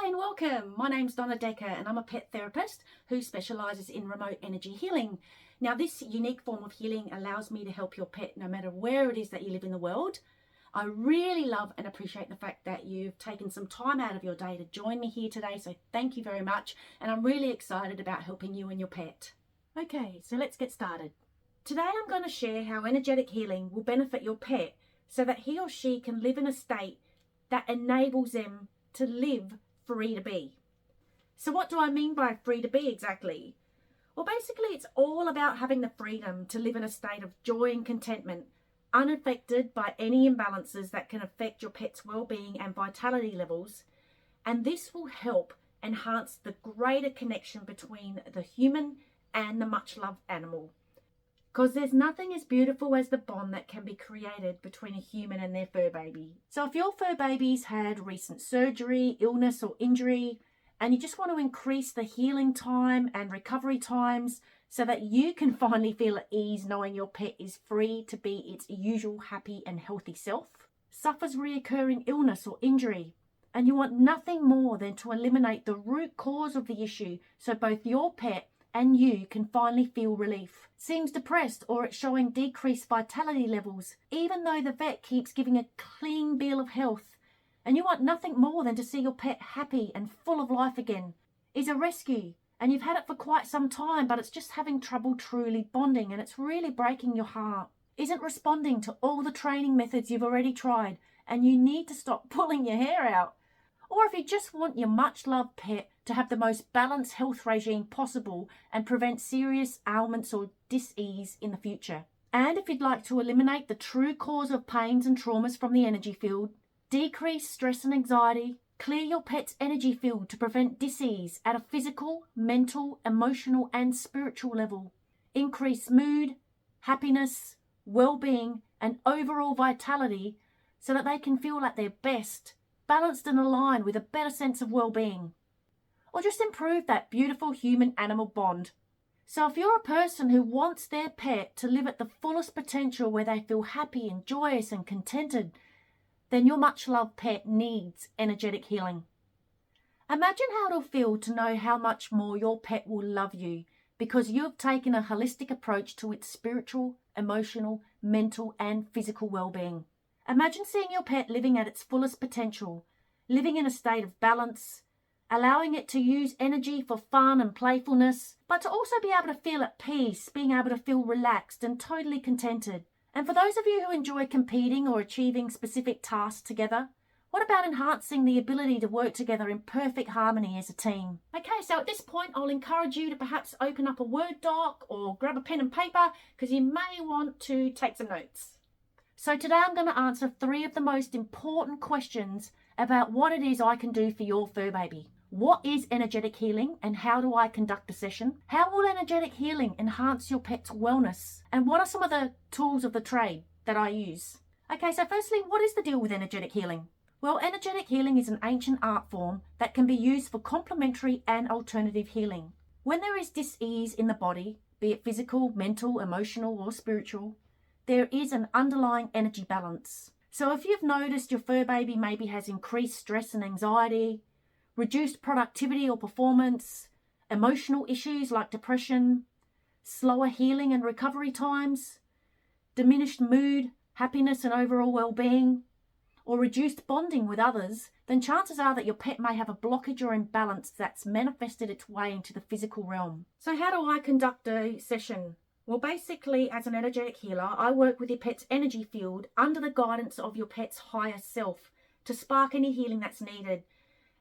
Hi and welcome. My name's Donna and I'm a pet therapist who specialises in remote energy healing. Now, this unique form of healing allows me to help your pet no matter where it is that you live in the world. I really love and appreciate the fact that you've taken some time out of your day to join me here today, so thank you very much, and I'm really excited about helping you and your pet. Okay, so let's get started. Today I'm going to share how energetic healing will benefit your pet so that he or she can live in a state that enables them to live free to be. So what do I mean by free to be exactly? Well, basically it's all about having the freedom to live in a state of joy and contentment, unaffected by any imbalances that can affect your pet's well-being and vitality levels. And this will help enhance the greater connection between the human and the much-loved animal. Because there's nothing as beautiful as the bond that can be created between a human and their fur baby. So if your fur baby's had recent surgery, illness or injury, and you just want to increase the healing time and recovery times so that you can finally feel at ease knowing your pet is free to be its usual happy and healthy self, suffers reoccurring illness or injury, and you want nothing more than to eliminate the root cause of the issue so both your pet and you can finally feel relief. Seems depressed or it's showing decreased vitality levels, even though the vet keeps giving a clean bill of health, and you want nothing more than to see your pet happy and full of life again. Is a rescue, and you've had it for quite some time, but it's just having trouble truly bonding and it's really breaking your heart. Isn't responding to all the training methods you've already tried and you need to stop pulling your hair out. Or if you just want your much-loved pet to have the most balanced health regime possible and prevent serious ailments or dis-ease in the future. And if you'd like to eliminate the true cause of pains and traumas from the energy field, decrease stress and anxiety, clear your pet's energy field to prevent dis-ease at a physical, mental, emotional and spiritual level, increase mood, happiness, well-being and overall vitality so that they can feel at their best, balanced and aligned with a better sense of well-being. Or just improve that beautiful human-animal bond. So if you're a person who wants their pet to live at the fullest potential where they feel happy and joyous and contented, then your much-loved pet needs energetic healing. Imagine how it'll feel to know how much more your pet will love you because you've taken a holistic approach to its spiritual, emotional, mental and physical well-being. Imagine seeing your pet living at its fullest potential, living in a state of balance, allowing it to use energy for fun and playfulness, but to also be able to feel at peace, being able to feel relaxed and totally contented. And for those of you who enjoy competing or achieving specific tasks together, what about enhancing the ability to work together in perfect harmony as a team? Okay, so at this point, I'll encourage you to perhaps open up a Word doc or grab a pen and paper because you may want to take some notes. So today I'm going to answer 3 of the most important questions about what it is I can do for your fur baby. What is energetic healing and how do I conduct a session? How will energetic healing enhance your pet's wellness? And what are some of the tools of the trade that I use? Okay, so firstly, what is the deal with energetic healing? Well, energetic healing is an ancient art form that can be used for complementary and alternative healing. When there is dis-ease in the body, be it physical, mental, emotional or spiritual, there is an underlying energy balance. So if you've noticed your fur baby maybe has increased stress and anxiety, reduced productivity or performance, emotional issues like depression, slower healing and recovery times, diminished mood, happiness and overall well-being, or reduced bonding with others, then chances are that your pet may have a blockage or imbalance that's manifested its way into the physical realm. So how do I conduct a session? Well, basically, as an energetic healer, I work with your pet's energy field under the guidance of your pet's higher self to spark any healing that's needed.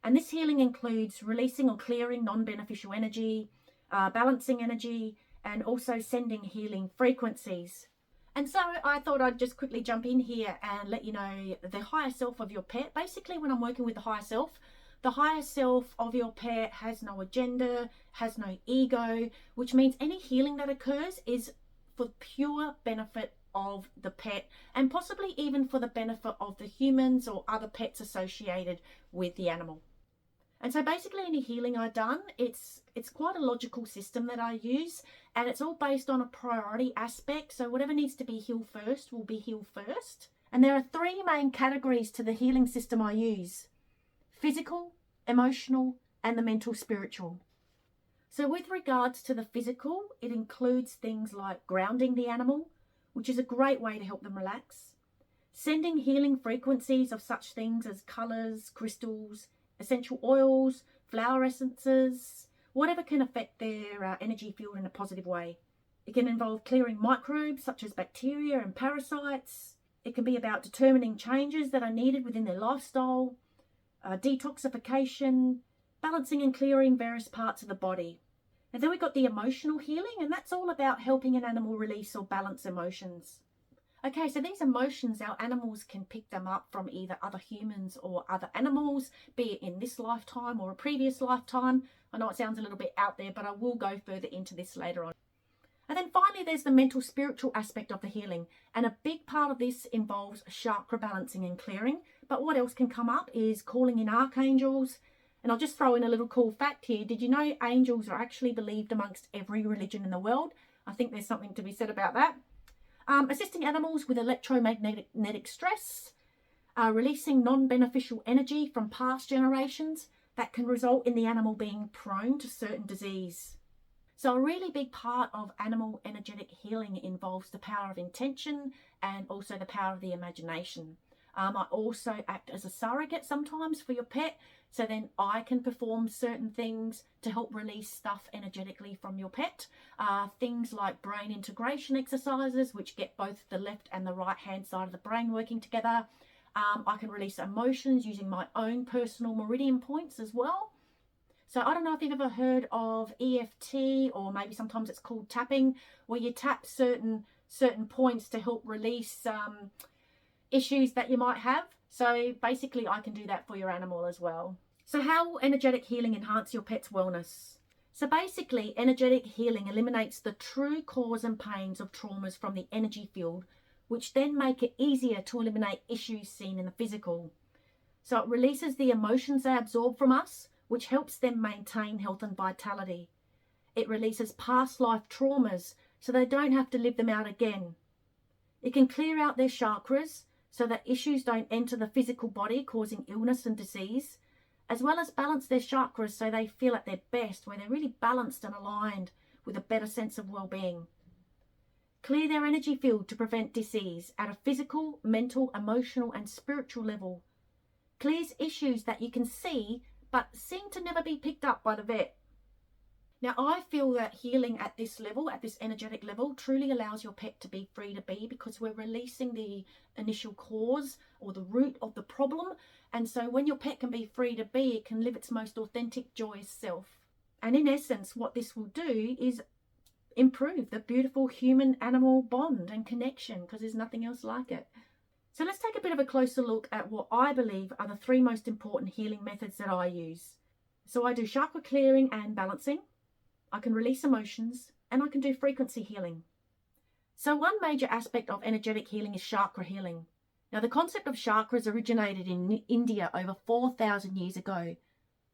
And this healing includes releasing or clearing non-beneficial energy, balancing energy, and also sending healing frequencies. And so I thought I'd just quickly jump in here and let you know the higher self of your pet. Basically, when I'm working with the higher self of your pet has no agenda, has no ego, which means any healing that occurs is for pure benefit of the pet and possibly even for the benefit of the humans or other pets associated with the animal. And so basically any healing I've done, it's quite a logical system that I use, and it's all based on a priority aspect. So whatever needs to be healed first will be healed first. And there are 3 main categories to the healing system I use: physical, emotional, and the mental spiritual. So with regards to the physical, it includes things like grounding the animal, which is a great way to help them relax, sending healing frequencies of such things as colours, crystals, essential oils, flower essences, whatever can affect their energy field in a positive way. It can involve clearing microbes such as bacteria and parasites. It can be about determining changes that are needed within their lifestyle, detoxification, balancing and clearing various parts of the body. And then we've got the emotional healing, and that's all about helping an animal release or balance emotions. Okay, so these emotions, our animals can pick them up from either other humans or other animals, be it in this lifetime or a previous lifetime. I know it sounds a little bit out there, but I will go further into this later on. And then finally, there's the mental spiritual aspect of the healing. And a big part of this involves chakra balancing and clearing. But what else can come up is calling in archangels. And I'll just throw in a little cool fact here. Did you know angels are actually believed amongst every religion in the world? I think there's something to be said about that. Assisting animals with electromagnetic stress, releasing non-beneficial energy from past generations that can result in the animal being prone to certain disease. So a really big part of animal energetic healing involves the power of intention and also the power of the imagination. I also act as a surrogate sometimes for your pet, so then I can perform certain things to help release stuff energetically from your pet. Things like brain integration exercises, which get both the left and the right hand side of the brain working together. I can release emotions using my own personal meridian points as well. So I don't know if you've ever heard of EFT, or maybe sometimes it's called tapping, where you tap certain points to help release issues that you might have. So basically I can do that for your animal as well. So how will energetic healing enhance your pet's wellness? So basically, energetic healing eliminates the true cause and pains of traumas from the energy field, which then make it easier to eliminate issues seen in the physical. So it releases the emotions they absorb from us, which helps them maintain health and vitality. It releases past life traumas so they don't have to live them out again. It can clear out their chakras so that issues don't enter the physical body, causing illness and disease, as well as balance their chakras so they feel at their best, where they're really balanced and aligned with a better sense of well-being. Clear their energy field to prevent disease at a physical, mental, emotional and spiritual level. Clears issues that you can see but seem to never be picked up by the vet. Now, I feel that healing at this level, at this energetic level, truly allows your pet to be free to be, because we're releasing the initial cause or the root of the problem. And so when your pet can be free to be, it can live its most authentic, joyous self. And in essence, what this will do is improve the beautiful human-animal bond and connection, because there's nothing else like it. So let's take a bit of a closer look at what I believe are the three most important healing methods that I use. So I do chakra clearing and balancing. I can release emotions, and I can do frequency healing. So one major aspect of energetic healing is chakra healing. Now, the concept of chakras originated in India over 4,000 years ago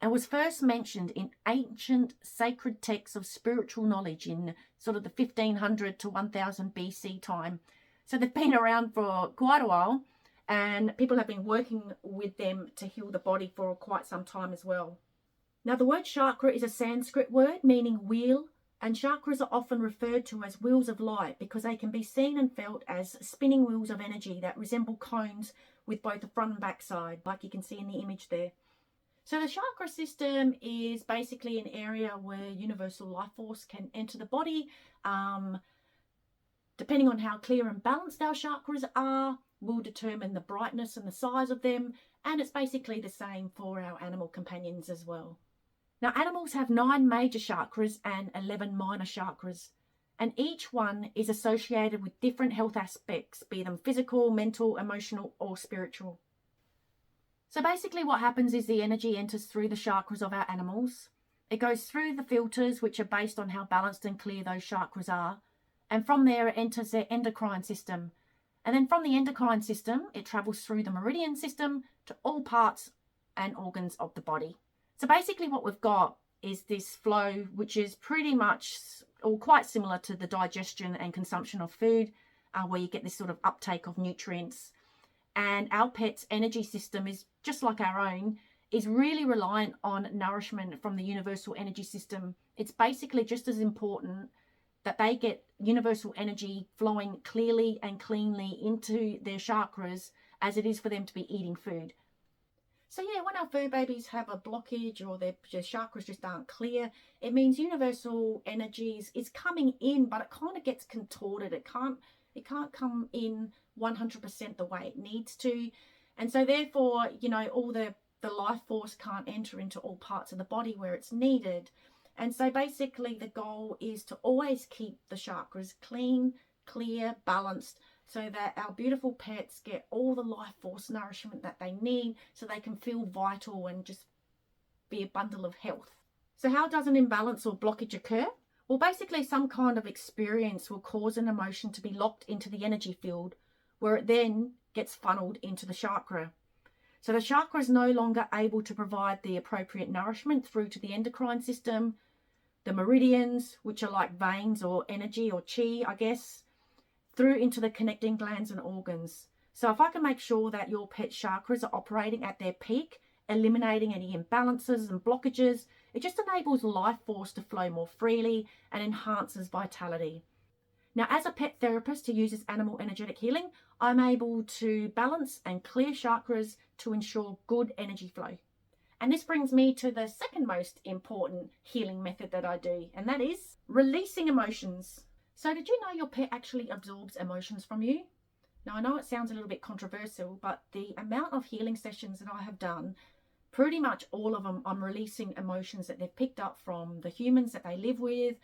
and was first mentioned in ancient sacred texts of spiritual knowledge in sort of the 1500 to 1000 BC time. So they've been around for quite a while, and people have been working with them to heal the body for quite some time as well. Now, the word chakra is a Sanskrit word meaning wheel, and chakras are often referred to as wheels of light because they can be seen and felt as spinning wheels of energy that resemble cones with both the front and back side, like you can see in the image there. So the chakra system is basically an area where universal life force can enter the body. Depending on how clear and balanced our chakras are, will determine the brightness and the size of them, and it's basically the same for our animal companions as well. Now, animals have 9 major chakras and 11 minor chakras, and each one is associated with different health aspects, be them physical, mental, emotional, or spiritual. So basically what happens is the energy enters through the chakras of our animals. It goes through the filters, which are based on how balanced and clear those chakras are, and from there it enters their endocrine system. And then from the endocrine system, it travels through the meridian system to all parts and organs of the body. So basically what we've got is this flow, which is pretty much or quite similar to the digestion and consumption of food, where you get this sort of uptake of nutrients. And our pet's energy system is just like our own. is really reliant on nourishment from the universal energy system. It's basically just as important that they get universal energy flowing clearly and cleanly into their chakras as it is for them to be eating food. So yeah, when our fur babies have a blockage or their chakras just aren't clear, it means universal energies is coming in, but it kind of gets contorted. It can't come in 100% the way it needs to. And so therefore, all the life force can't enter into all parts of the body where it's needed. And so basically the goal is to always keep the chakras clean, clear, balanced, so that our beautiful pets get all the life force nourishment that they need so they can feel vital and just be a bundle of health. So how does an imbalance or blockage occur? Well, basically some kind of experience will cause an emotion to be locked into the energy field, where it then gets funneled into the chakra. So the chakra is no longer able to provide the appropriate nourishment through to the endocrine system, the meridians, which are like veins or energy or chi, I guess, through into the connecting glands and organs. So if I can make sure that your pet chakras are operating at their peak, eliminating any imbalances and blockages, it just enables life force to flow more freely and enhances vitality. Now, as a pet therapist who uses animal energetic healing, I'm able to balance and clear chakras to ensure good energy flow. And this brings me to the second most important healing method that I do, and that is releasing emotions. So did you know your pet actually absorbs emotions from you? Now, I know it sounds a little bit controversial, but the amount of healing sessions that I have done, pretty much all of them, I'm releasing emotions that they've picked up from the humans that they live with,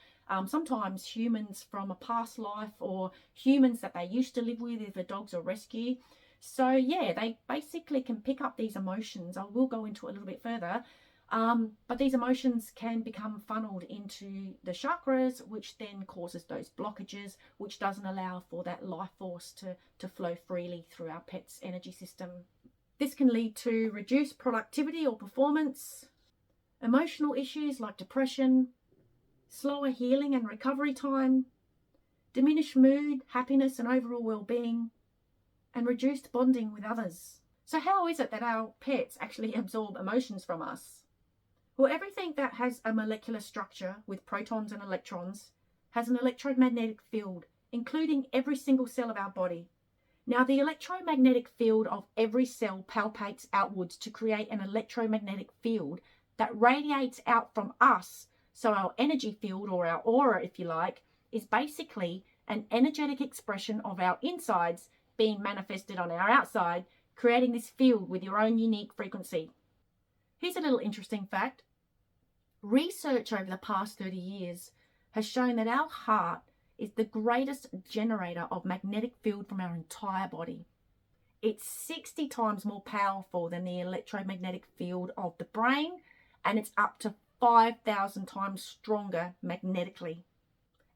sometimes humans from a past life or humans that they used to live with if they're dogs or rescue. So yeah, they basically can pick up these emotions. I will go into it a little bit further. But these emotions can become funneled into the chakras, which then causes those blockages, which doesn't allow for that life force to flow freely through our pet's energy system. This can lead to reduced productivity or performance, emotional issues like depression, slower healing and recovery time, diminished mood, happiness and overall well-being, and reduced bonding with others. So how is it that our pets actually absorb emotions from us? Well, everything that has a molecular structure with protons and electrons has an electromagnetic field, including every single cell of our body. Now, the electromagnetic field of every cell palpates outwards to create an electromagnetic field that radiates out from us. So our energy field, or our aura, if you like, is basically an energetic expression of our insides being manifested on our outside, creating this field with your own unique frequency. Here's a little interesting fact. Research over the past 30 years has shown that our heart is the greatest generator of magnetic field from our entire body. It's 60 times more powerful than the electromagnetic field of the brain, and it's up to 5,000 times stronger magnetically.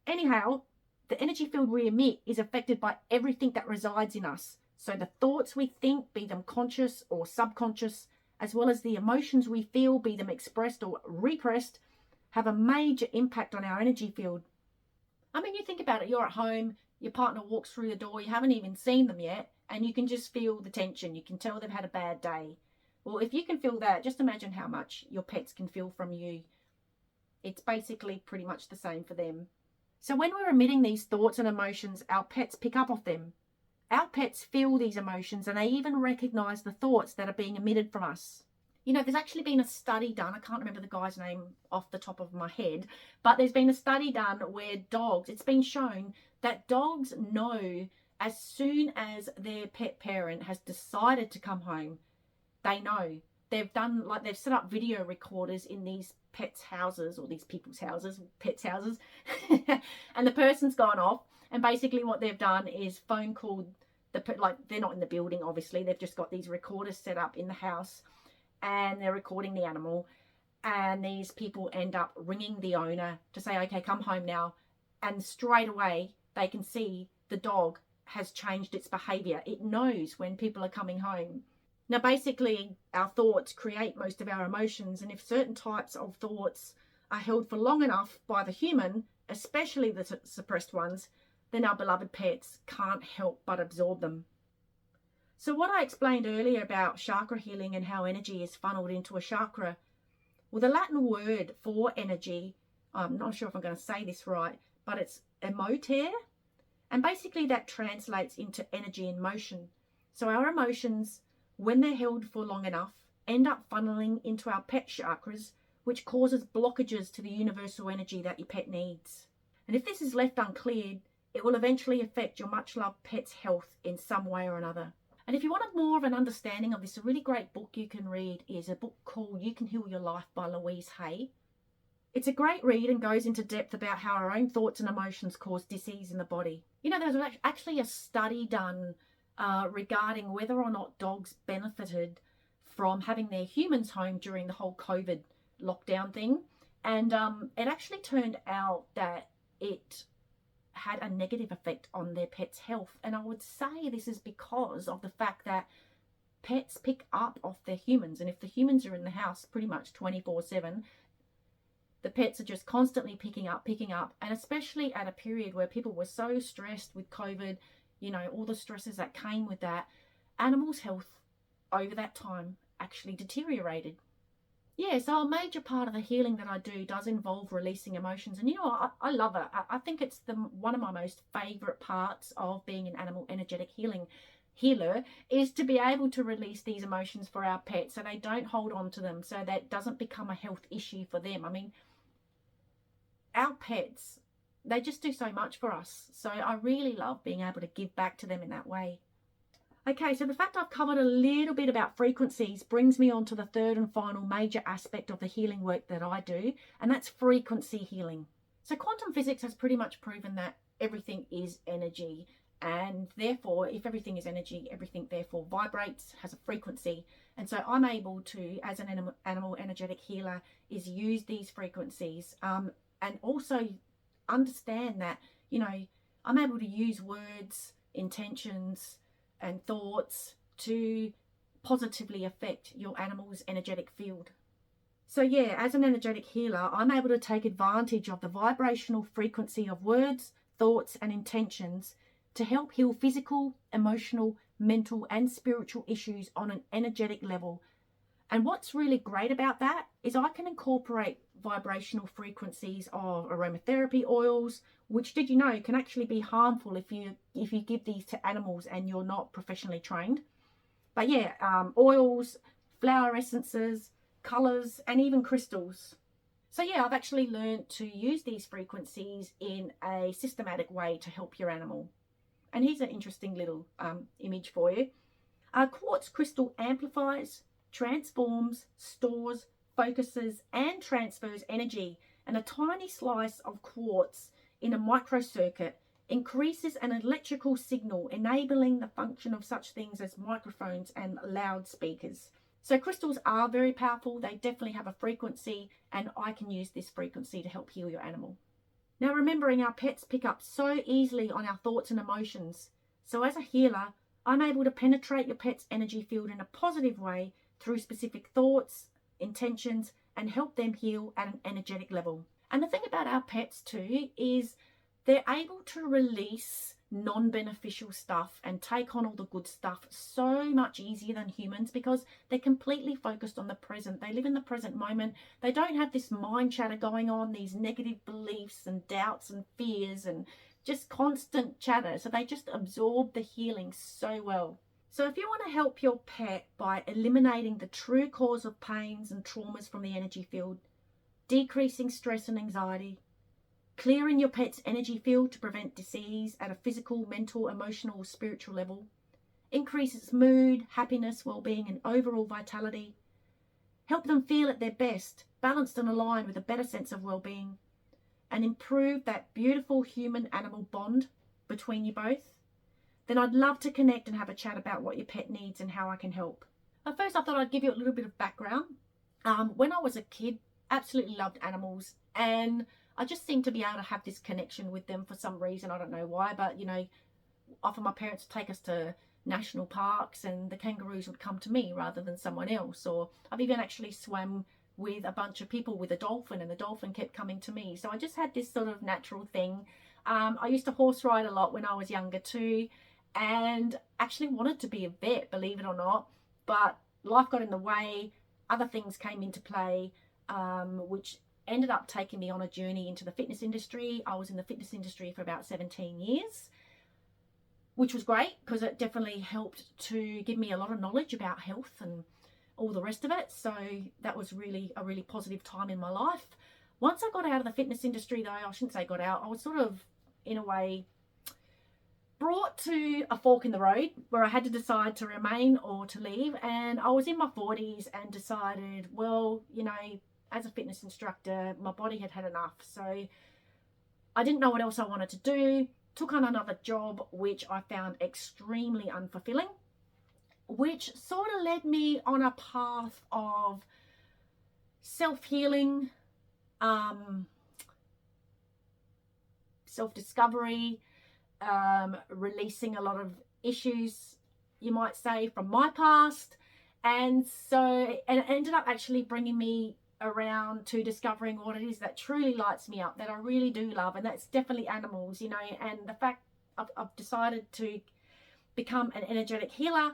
Anyhow, the energy field we emit is affected by everything that resides in us. So the thoughts we think, be them conscious or subconscious, as well as the emotions we feel, be them expressed or repressed, have a major impact on our energy field. I mean, you think about it, you're at home, your partner walks through the door, you haven't even seen them yet, and you can just feel the tension. You can tell they've had a bad day. Well, if you can feel that, just imagine how much your pets can feel from you. It's basically pretty much the same for them. So when we're emitting these thoughts and emotions, our pets pick up off them. Our pets feel these emotions, and they even recognize the thoughts that are being emitted from us. You know, there's actually been a study done, I can't remember the guy's name off the top of my head, but there's been a study done where it's been shown that dogs know as soon as their pet parent has decided to come home, they know. They've set up video recorders in these pets' houses, or these people's houses, pets' houses, and the person's gone off, and basically what they've done is phone called they're not in the building, obviously, they've just got these recorders set up in the house, and they're recording the animal, and these people end up ringing the owner to say, okay, come home now, and straight away they can see the dog has changed its behavior. It knows when people are coming home. Now, basically, our thoughts create most of our emotions, and if certain types of thoughts are held for long enough by the human, especially the suppressed ones, then our beloved pets can't help but absorb them. So what I explained earlier about chakra healing and how energy is funneled into a chakra, well, the Latin word for energy, I'm not sure if I'm going to say this right, but it's emotere. And basically that translates into energy in motion. So our emotions, when they're held for long enough, end up funneling into our pet chakras, which causes blockages to the universal energy that your pet needs. And if this is left uncleared, it will eventually affect your much loved pet's health in some way or another. And if you want more of an understanding of this, a really great book you can read is a book called You Can Heal Your Life by Louise Hay. It's a great read and goes into depth about how our own thoughts and emotions cause disease in the body. You know, there was actually a study done regarding whether or not dogs benefited from having their humans home during the whole COVID lockdown thing. And it actually turned out that it had a negative effect on their pet's health. And I would say this is because of the fact that pets pick up off their humans. And if the humans are in the house pretty much 24/7, the pets are just constantly picking up. And especially at a period where people were so stressed with COVID, you know, all the stresses that came with that, animals' health over that time actually deteriorated. Yeah, so a major part of the healing that I do does involve releasing emotions. And you know, I love it. I think it's one of my most favourite parts of being an animal energetic healer is to be able to release these emotions for our pets so they don't hold on to them, so that doesn't become a health issue for them. I mean, our pets, they just do so much for us. So I really love being able to give back to them in that way. Okay, so the fact I've covered a little bit about frequencies brings me on to the third and final major aspect of the healing work that I do, and that's frequency healing. So quantum physics has pretty much proven that everything is energy, and therefore, if everything is energy, everything therefore vibrates, has a frequency. And so I'm able to, as an animal energetic healer, is use these frequencies and also understand that, you know, I'm able to use words, intentions, and thoughts to positively affect your animal's energetic field. So yeah, as an energetic healer, I'm able to take advantage of the vibrational frequency of words, thoughts, and intentions to help heal physical, emotional, mental, and spiritual issues on an energetic level. And what's really great about that is I can incorporate vibrational frequencies of aromatherapy oils, which, did you know, can actually be harmful if you give these to animals and you're not professionally trained. But yeah, oils, flower essences, colors, and even crystals. So yeah, I've actually learned to use these frequencies in a systematic way to help your animal. And here's an interesting little image for you. Quartz crystal amplifies, transforms, stores, focuses, and transfers energy. And a tiny slice of quartz in a microcircuit increases an electrical signal, enabling the function of such things as microphones and loudspeakers. So crystals are very powerful. They definitely have a frequency, and I can use this frequency to help heal your animal. Now, remembering our pets pick up so easily on our thoughts and emotions. So as a healer, I'm able to penetrate your pet's energy field in a positive way through specific thoughts, intentions, and help them heal at an energetic level. And the thing about our pets too is they're able to release non-beneficial stuff and take on all the good stuff so much easier than humans, because they're completely focused on the present. They live in the present moment. They don't have this mind chatter going on, these negative beliefs and doubts and fears and just constant chatter. So they just absorb the healing so well. So if you want to help your pet by eliminating the true cause of pains and traumas from the energy field, decreasing stress and anxiety, clearing your pet's energy field to prevent disease at a physical, mental, emotional, or spiritual level, increases mood, happiness, well-being, and overall vitality, help them feel at their best, balanced and aligned with a better sense of well-being, and improve that beautiful human-animal bond between you both, then I'd love to connect and have a chat about what your pet needs and how I can help. But first, I thought I'd give you a little bit of background. When I was a kid, absolutely loved animals, and I just seemed to be able to have this connection with them for some reason. I don't know why, but you know, often my parents would take us to national parks and the kangaroos would come to me rather than someone else. Or I've even actually swam with a bunch of people with a dolphin, and the dolphin kept coming to me. So I just had this sort of natural thing. I used to horse ride a lot when I was younger too. and actually wanted to be a vet, believe it or not, but life got in the way. Other things came into play, which ended up taking me on a journey into the fitness industry. I was in the fitness industry for about 17 years, which was great because it definitely helped to give me a lot of knowledge about health and all the rest of it. So that was really a really positive time in my life. Once I got out of the fitness industry, though, I shouldn't say got out, I was sort of, in a way, brought to a fork in the road where I had to decide to remain or to leave. And I was in my 40s and decided, well, you know, as a fitness instructor, my body had had enough. So I didn't know what else I wanted to do. Took on another job, which I found extremely unfulfilling, which sort of led me on a path of self-healing, self-discovery, releasing a lot of issues, you might say, from my past. And it ended up actually bringing me around to discovering what it is that truly lights me up, that I really do love, and that's definitely animals, you know. And the fact I've decided to become an energetic healer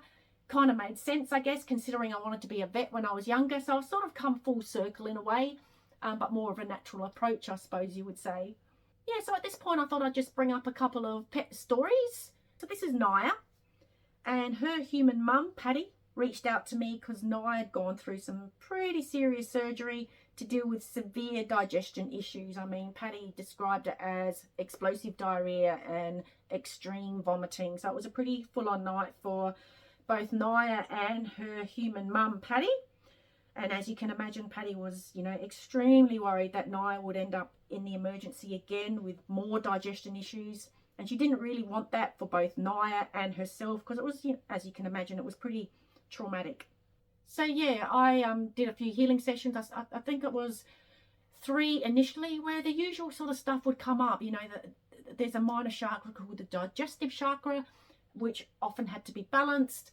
kind of made sense, I guess, considering I wanted to be a vet when I was younger. So I've sort of come full circle in a way, but more of a natural approach, I suppose you would say. Yeah, so at this point I thought I'd just bring up a couple of pet stories. So this is Naya, and her human mum, Patty, reached out to me because Naya had gone through some pretty serious surgery to deal with severe digestion issues. I mean, Patty described it as explosive diarrhea and extreme vomiting. So it was a pretty full-on night for both Naya and her human mum, Patty. And as you can imagine, Patty was, you know, extremely worried that Naya would end up in the emergency again with more digestion issues. And she didn't really want that for both Naya and herself because it was, you know, as you can imagine, it was pretty traumatic. So yeah, I did a few healing sessions. I think it was 3 initially, where the usual sort of stuff would come up. You know, there's a minor chakra called the digestive chakra, which often had to be balanced.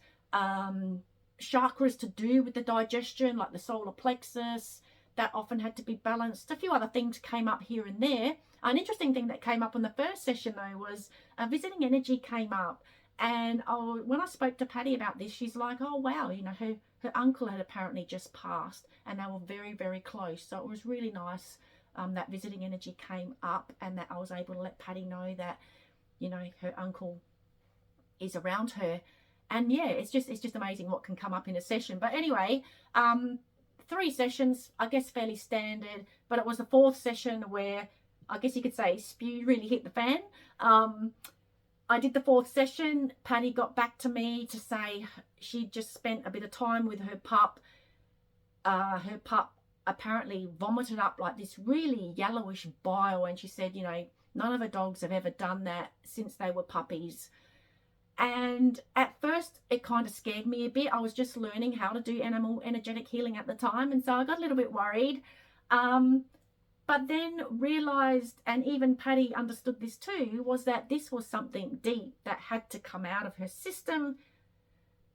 Chakras to do with the digestion, like the solar plexus, that often had to be balanced. A few other things came up here and there. An interesting thing that came up in the first session, though, was a visiting energy came up. And when I spoke to Patty about this, she's like, oh, wow, you know, her uncle had apparently just passed and they were very, very close. So it was really nice that visiting energy came up and that I was able to let Patty know that, you know, her uncle is around her. And yeah, it's just amazing what can come up in a session. But anyway, 3 sessions, I guess fairly standard. But it was the 4th session where I guess you could say spew really hit the fan. I did the 4th session. Patty got back to me to say she just spent a bit of time with her pup. Her pup apparently vomited up like this really yellowish bile. And she said, you know, none of her dogs have ever done that since they were puppies. And at first it kind of scared me a bit. I was just learning how to do animal energetic healing at the time, and so I got a little bit worried, but then realized, and even Patty understood this too, was that this was something deep that had to come out of her system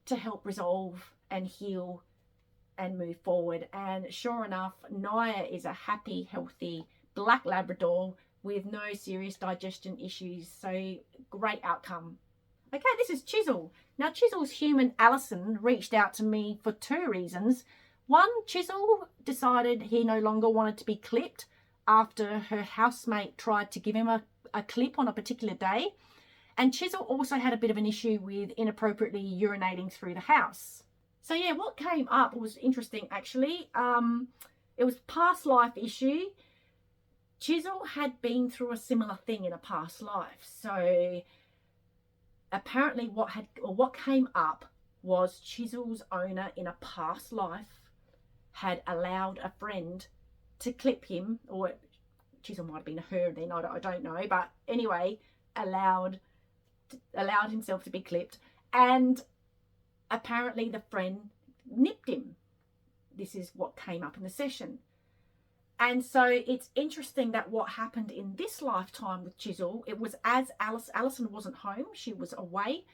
to help resolve and heal and move forward. And sure enough, Naya is a happy, healthy black Labrador with no serious digestion issues. So great outcome. Okay, this is Chisel. Now, Chisel's human Allison reached out to me for 2 reasons. One, Chisel decided he no longer wanted to be clipped after her housemate tried to give him a clip on a particular day. And Chisel also had a bit of an issue with inappropriately urinating through the house. So yeah, what came up was interesting actually. It was past life issue. Chisel had been through a similar thing in a past life. So apparently what came up was Chisel's owner in a past life had allowed a friend to clip him, or Chisel might have been her then, I don't know, but anyway, allowed himself to be clipped, and apparently the friend nipped him. This is what came up in the session. And so it's interesting that what happened in this lifetime with Chisel, it was as Allison wasn't home, she was away,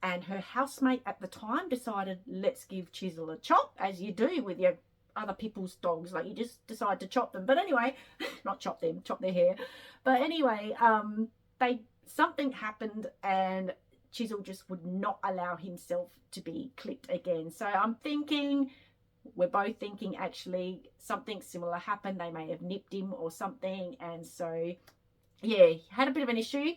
and her housemate at the time decided, let's give Chisel a chop, as you do with your other people's dogs, like you just decide to chop them. But anyway, not chop them, chop their hair. But anyway, something happened and Chisel just would not allow himself to be clipped again. So I'm thinking, we're both thinking actually something similar happened. They may have nipped him or something. And so, yeah, he had a bit of an issue,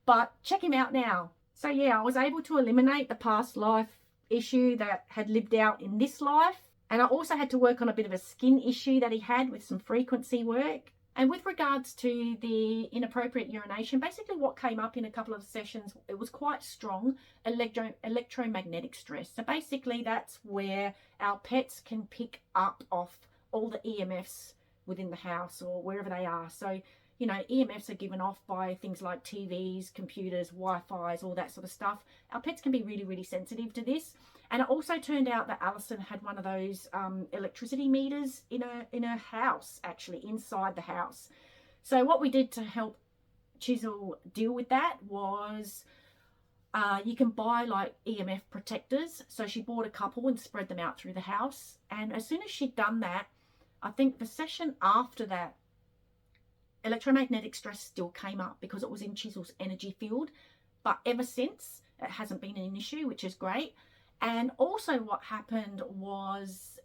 but check him out now. So yeah, I was able to eliminate the past life issue that had lived out in this life. And I also had to work on a bit of a skin issue that he had with some frequency work. And with regards to the inappropriate urination, basically what came up in a couple of sessions, it was quite strong electromagnetic stress. So basically that's where our pets can pick up off all the EMFs within the house or wherever they are. So, you know, EMFs are given off by things like TVs, computers, Wi-Fi's, all that sort of stuff. Our pets can be really, really sensitive to this. And it also turned out that Alison had one of those electricity meters in her house, actually inside the house. So what we did to help Chisel deal with that was you can buy like EMF protectors. So she bought a couple and spread them out through the house. And as soon as she'd done that, I think the session after that, electromagnetic stress still came up because it was in Chisel's energy field. But ever since, it hasn't been an issue, which is great. And also what happened was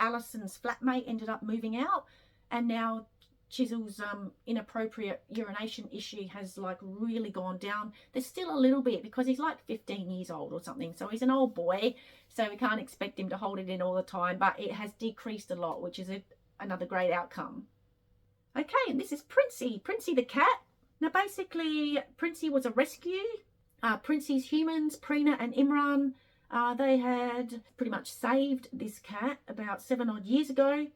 Alison's flatmate ended up moving out, and now Chisel's inappropriate urination issue has like really gone down. There's still a little bit because he's like 15 years old or something. So he's an old boy, so we can't expect him to hold it in all the time, but it has decreased a lot, which is another great outcome. Okay, and this is Princey the cat. Now basically Princey was a rescue. Princey's humans, Prina and Imran, they had pretty much saved this cat about 7 odd years ago.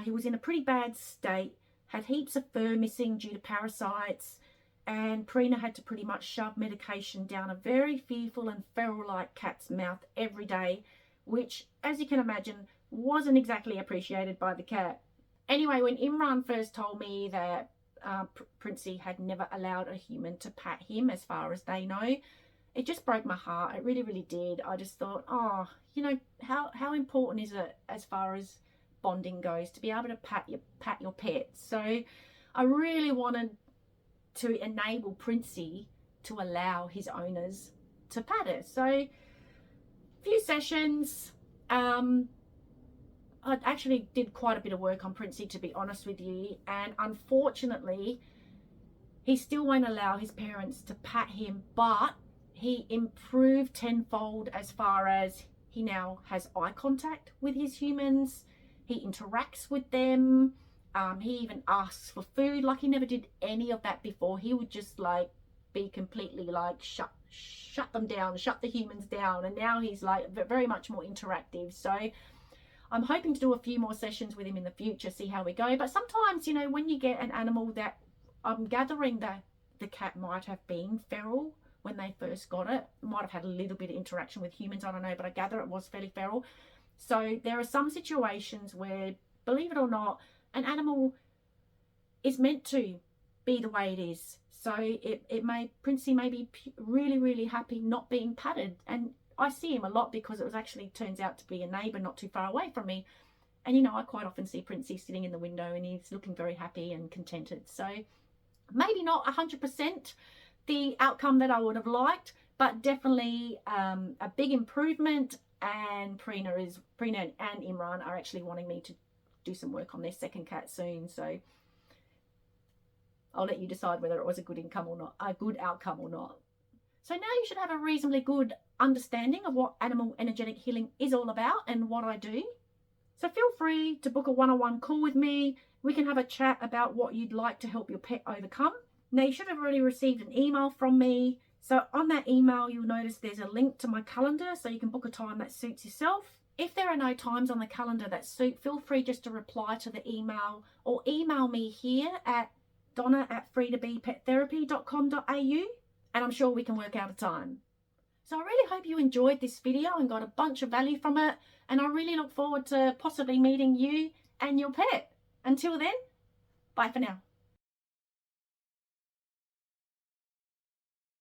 He was in a pretty bad state, had heaps of fur missing due to parasites, and Prina had to pretty much shove medication down a very fearful and feral-like cat's mouth every day, which, as you can imagine, wasn't exactly appreciated by the cat. Anyway, when Imran first told me that Princey had never allowed a human to pat him, as far as they know, it just broke my heart. It really, really did. I just thought, oh, you know, how important is it as far as bonding goes to be able to pat your pet? So I really wanted to enable Princey to allow his owners to pat her. So a few sessions. I actually did quite a bit of work on Princey, to be honest with you, and unfortunately he still won't allow his parents to pat him, but he improved tenfold as far as he now has eye contact with his humans. He interacts with them. He even asks for food. Like, he never did any of that before. He would just like be completely like shut them down, shut the humans down. And now he's like very much more interactive. So I'm hoping to do a few more sessions with him in the future, see how we go. But sometimes, you know, when you get an animal that I'm gathering that the cat might have been feral when they first got it, might have had a little bit of interaction with humans, I don't know, but I gather it was fairly feral. So there are some situations where, believe it or not, an animal is meant to be the way it is. So Princey may be really, really happy not being patted. And I see him a lot because it was actually turns out to be a neighbour not too far away from me. And, you know, I quite often see Princey sitting in the window and he's looking very happy and contented. So maybe not 100% the outcome that I would have liked, but definitely a big improvement. And Prina and Imran are actually wanting me to do some work on their second cat soon. So I'll let you decide whether it was a good outcome or not. So now you should have a reasonably good understanding of what animal energetic healing is all about and what I do. So feel free to book a one-on-one call with me. We can have a chat about what you'd like to help your pet overcome. Now, you should have already received an email from me. So on that email, you'll notice there's a link to my calendar, so you can book a time that suits yourself. If there are no times on the calendar that suit, feel free just to reply to the email or email me here at donna@freetobepeththerapy.com.au, and I'm sure we can work out a time. So I really hope you enjoyed this video and got a bunch of value from it, and I really look forward to possibly meeting you and your pet. Until then, bye for now.